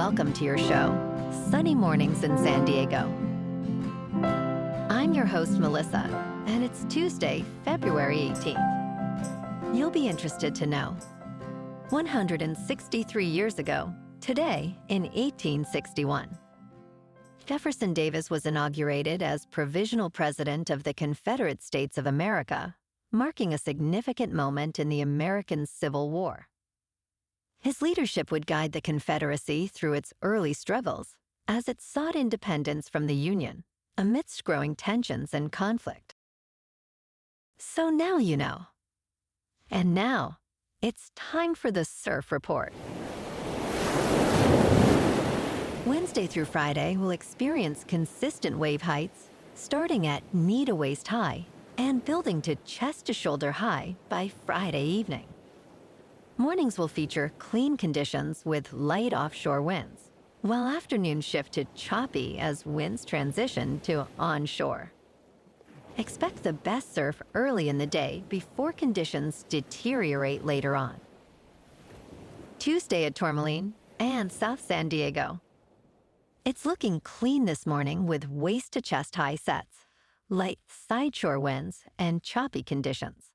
welcome to your show, Sunny Mornings in San Diego. I'm your host, Melissa, and it's Tuesday, February 18th. You'll be interested to know, 163 years ago, today in 1861, Jefferson Davis was inaugurated as Provisional President of the Confederate States of America, marking a significant moment in the American Civil War. His leadership would guide the Confederacy through its early struggles as it sought independence from the Union amidst growing tensions and conflict. So now you know. And now, it's time for the Surf Report. Wednesday through Friday will experience consistent wave heights starting at knee to waist high and building to chest to shoulder high by Friday evening. Mornings will feature clean conditions with light offshore winds, while afternoons shift to choppy as winds transition to onshore. Expect the best surf early in the day before conditions deteriorate later on. Tuesday at Tourmaline and South San Diego. It's looking clean this morning with waist to chest high sets, light sideshore winds, and choppy conditions.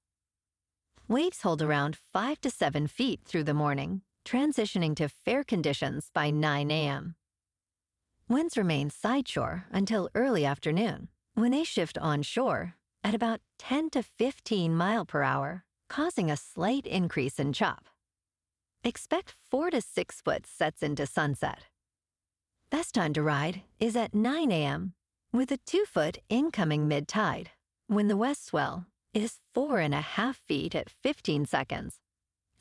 Waves hold around 5 to 7 feet through the morning, transitioning to fair conditions by 9 a.m. Winds remain sideshore until early afternoon, when they shift onshore at about 10 to 15 mile per hour, causing a slight increase in chop. Expect 4 to 6 foot sets into sunset. Best time to ride is at 9 a.m. with a 2-foot incoming mid-tide, when the west swell is 4.5 feet at 15 seconds,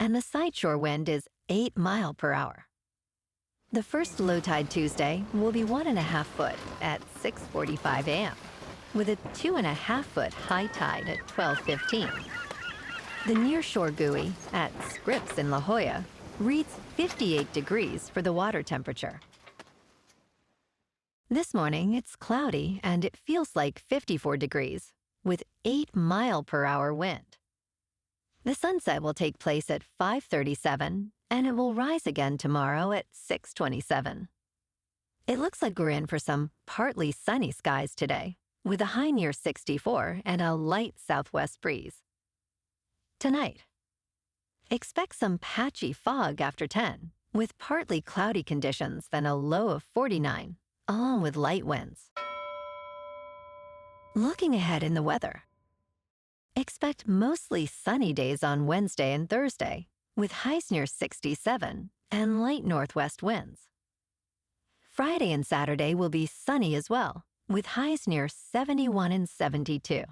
and the sideshore wind is 8 mile per hour. The first low tide Tuesday will be 1.5 foot at 6:45 a.m., with a 2.5 foot high tide at 12:15. The nearshore buoy at Scripps in La Jolla reads 58 degrees for the water temperature. This morning, it's cloudy and it feels like 54 degrees, with 8 mile per hour wind. The sunset will take place at 5:37, and it will rise again tomorrow at 6:27. It looks like we're in for some partly sunny skies today, with a high near 64 and a light southwest breeze. Tonight, expect some patchy fog after 10, with partly cloudy conditions, then a low of 49, along with light winds. Looking ahead in the weather, expect mostly sunny days on Wednesday and Thursday, with highs near 67 and light northwest winds. Friday and Saturday will be sunny as well, with highs near 71 and 72.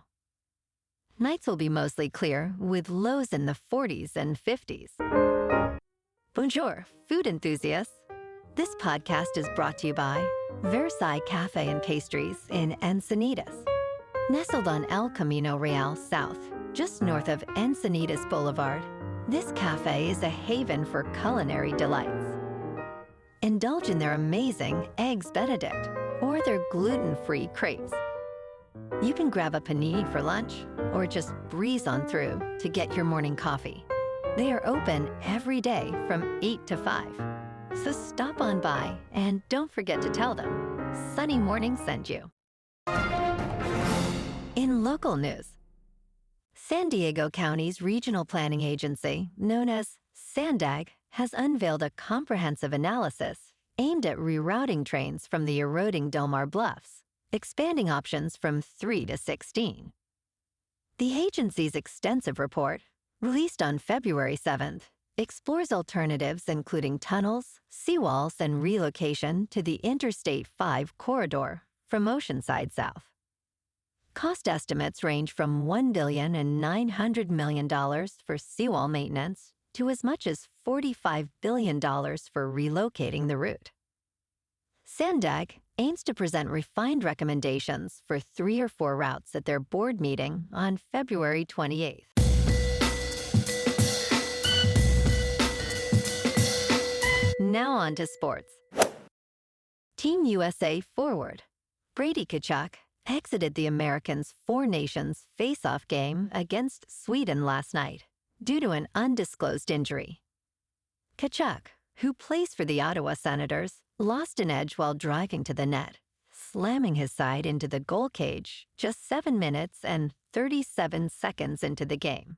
Nights will be mostly clear, with lows in the 40s and 50s. Bonjour, food enthusiasts. This podcast is brought to you by Versailles Cafe and Pastries in Encinitas. Nestled on El Camino Real South, just north of Encinitas Boulevard, this cafe is a haven for culinary delights. Indulge in their amazing Eggs Benedict or their gluten-free crepes. You can grab a panini for lunch or just breeze on through to get your morning coffee. They are open every day from 8 to 5. So stop on by and don't forget to tell them Sunny Morning sent you. In local news, San Diego County's regional planning agency, known as SANDAG, has unveiled a comprehensive analysis aimed at rerouting trains from the eroding Mar Bluffs, expanding options from 3 to 16. The agency's extensive report, released on February 7th, explores alternatives including tunnels, seawalls, and relocation to the Interstate 5 corridor from Oceanside south. Cost estimates range from $1.9 billion for seawall maintenance to as much as $45 billion for relocating the route. SANDAG aims to present refined recommendations for 3 or 4 routes at their board meeting on February 28th. Now on to sports. Team USA forward Brady Tkachuk exited the Americans' Four Nations face-off game against Sweden last night due to an undisclosed injury. Tkachuk, who plays for the Ottawa Senators, lost an edge while driving to the net, slamming his side into the goal cage just 7 minutes and 37 seconds into the game.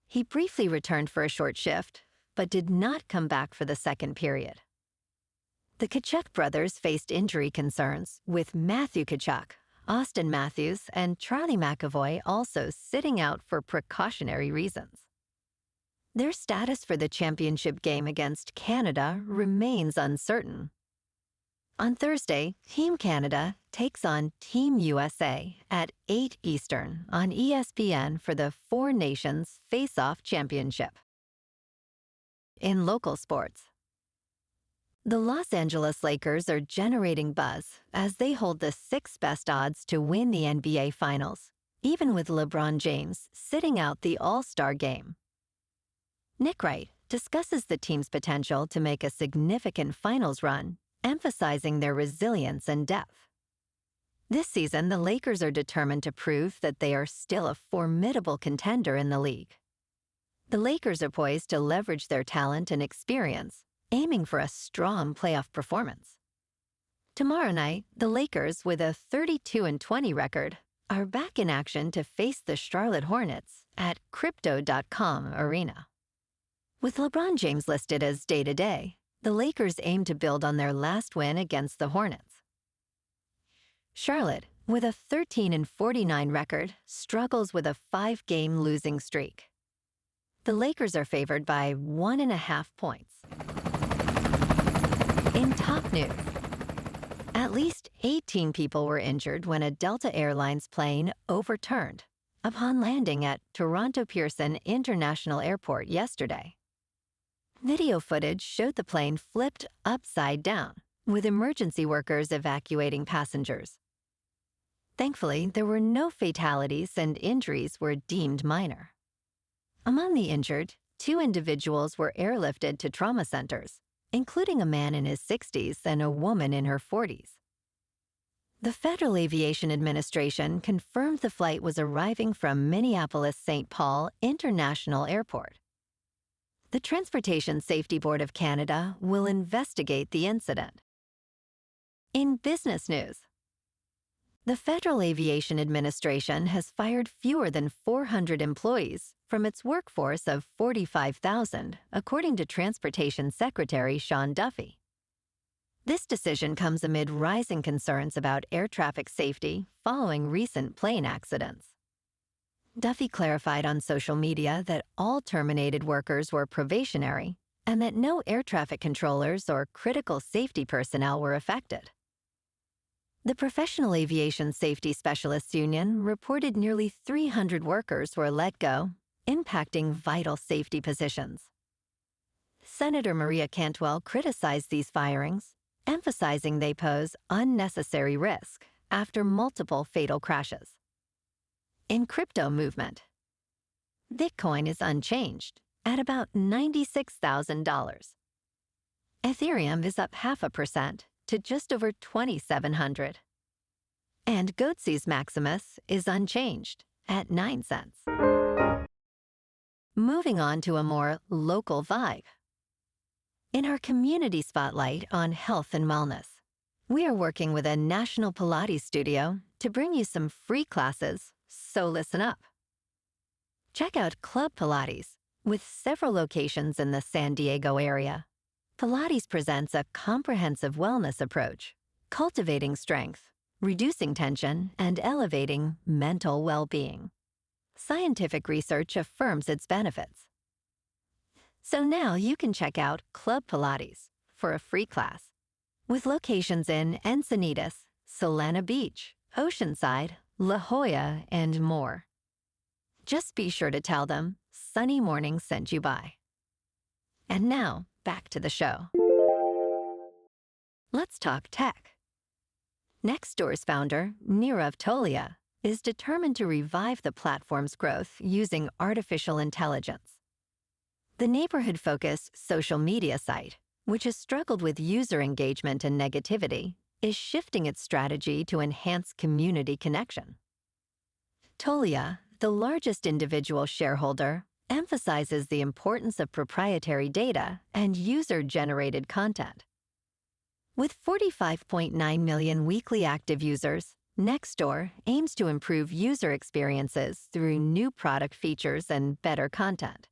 He briefly returned for a short shift, but did not come back for the second period. The Tkachuk brothers faced injury concerns, with Matthew Tkachuk, Austin Matthews, and Charlie McAvoy also sitting out for precautionary reasons. Their status for the championship game against Canada remains uncertain. On Thursday, Team Canada takes on Team USA at 8 Eastern on ESPN for the Four Nations Face-Off Championship. In local sports, the Los Angeles Lakers are generating buzz as they hold the sixth best odds to win the NBA Finals, even with LeBron James sitting out the All-Star game. Nick Wright discusses the team's potential to make a significant finals run, emphasizing their resilience and depth. This season, the Lakers are determined to prove that they are still a formidable contender in the league. The Lakers are poised to leverage their talent and experience, aiming for a strong playoff performance. Tomorrow night, the Lakers, with a 32-20 record, are back in action to face the Charlotte Hornets at Crypto.com Arena. With LeBron James listed as day-to-day, the Lakers aim to build on their last win against the Hornets. Charlotte, with a 13-49 record, struggles with a 5-game losing streak. The Lakers are favored by 1.5 points. In top news, at least 18 people were injured when a Delta Airlines plane overturned upon landing at Toronto Pearson International Airport yesterday. Video footage showed the plane flipped upside down, with emergency workers evacuating passengers. Thankfully, there were no fatalities and injuries were deemed minor. Among the injured, 2 individuals were airlifted to trauma centers, including a man in his 60s and a woman in her 40s. The Federal Aviation Administration confirmed the flight was arriving from Minneapolis-St. Paul International Airport. The Transportation Safety Board of Canada will investigate the incident. In business news, the Federal Aviation Administration has fired fewer than 400 employees from its workforce of 45,000, according to Transportation Secretary Sean Duffy. This decision comes amid rising concerns about air traffic safety following recent plane accidents. Duffy clarified on social media that all terminated workers were probationary and that no air traffic controllers or critical safety personnel were affected. The Professional Aviation Safety Specialists Union reported nearly 300 workers were let go, impacting vital safety positions. Senator Maria Cantwell criticized these firings, emphasizing they pose unnecessary risk after multiple fatal crashes. In crypto movement, Bitcoin is unchanged at about $96,000. Ethereum is up 0.5% to just over 2,700. And Goatse's Maximus is unchanged at 9 cents. Moving on to a more local vibe. In our community spotlight on health and wellness, we are working with a national Pilates studio to bring you some free classes, so listen up. Check out Club Pilates, with several locations in the San Diego area. Pilates presents a comprehensive wellness approach, cultivating strength, reducing tension, and elevating mental well-being. Scientific research affirms its benefits. So now you can check out Club Pilates for a free class, with locations in Encinitas, Solana Beach, Oceanside, La Jolla, and more. Just be sure to tell them Sunny Morning sent you by. And now, back to the show. Let's talk tech. Nextdoor's founder, Nirav Tolia, is determined to revive the platform's growth using artificial intelligence. The neighborhood-focused social media site, which has struggled with user engagement and negativity, is shifting its strategy to enhance community connection. Tolia, the largest individual shareholder, emphasizes the importance of proprietary data and user-generated content. With 45.9 million weekly active users, Nextdoor aims to improve user experiences through new product features and better content.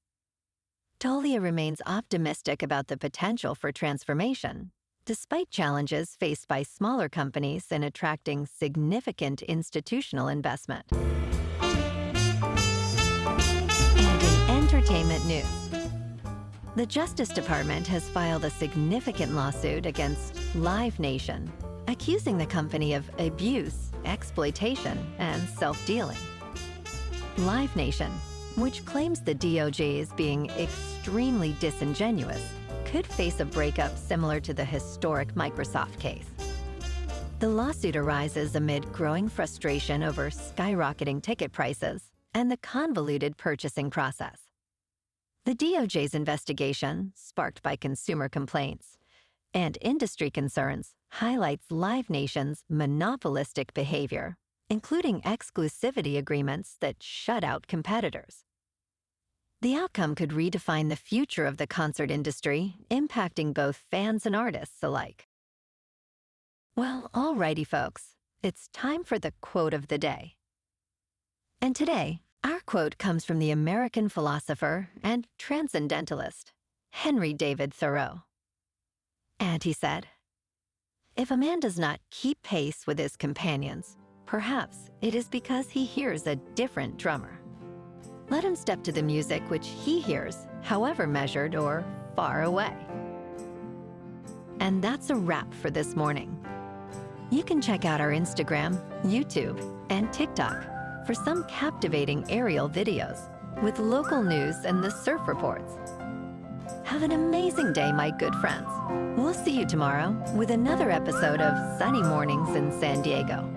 Tolia remains optimistic about the potential for transformation, despite challenges faced by smaller companies in attracting significant institutional investment. And in entertainment news, the Justice Department has filed a significant lawsuit against Live Nation, accusing the company of abuse, exploitation, and self-dealing. Live Nation, which claims the DOJ is being extremely disingenuous, could face a breakup similar to the historic Microsoft case. The lawsuit arises amid growing frustration over skyrocketing ticket prices and the convoluted purchasing process. The DOJ's investigation, sparked by consumer complaints and industry concerns, highlights Live Nation's monopolistic behavior, including exclusivity agreements that shut out competitors. The outcome could redefine the future of the concert industry, impacting both fans and artists alike. Well, alrighty folks, it's time for the quote of the day. And today, our quote comes from the American philosopher and transcendentalist, Henry David Thoreau. And he said, "If a man does not keep pace with his companions, perhaps it is because he hears a different drummer. Let him step to the music which he hears, however measured or far away." And that's a wrap for this morning. You can check out our Instagram, YouTube, and TikTok for some captivating aerial videos with local news and the surf reports. Have an amazing day, my good friends. We'll see you tomorrow with another episode of Sunny Mornings in San Diego.